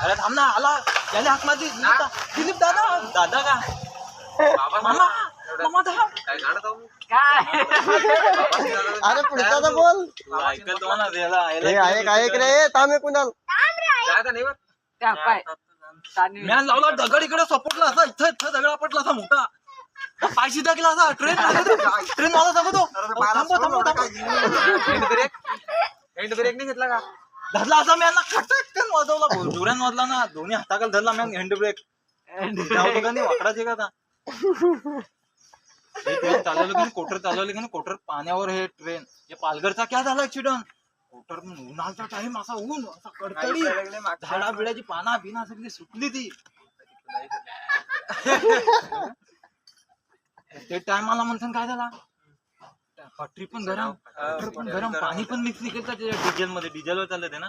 अरे थांब ना आला याला हाक माझी दिलीप दादा दादा का मामा मामा दादा अरे पुढचा तर बोल. ऐकल तो ना त्याला ऐक रे थांब कुणाल. मॅन लावला दगड इकडे सपोर्टला असा इथं दगड आपटला असा मोठा पायशी टाकला असा ट्रेन मला सांगतो हँड ब्रेक नाही घेतला का धरला असा मॅन खटकन वाजवला जोऱ्यान वाजला ना दोन्ही हाताखाली धरला मॅन हँड ब्रेक वाकडाचे का ट्रेन चालवलं की कोटर चालवलं की कोटर पाण्यावर हे ट्रेन हे पालघरचा क्या झाला ऍक्सिडेंट कोटर उन्हाळचा टाइम असा ऊन असा कडकडी झाडा बिडाची पाना बिना सगळी सुटली ती ते टायमाला म्हणतात काय झाला पटरी पण गरम पाणी पण मिक्स निघत डिझेल मध्ये डिझेलवर चालत आहे ना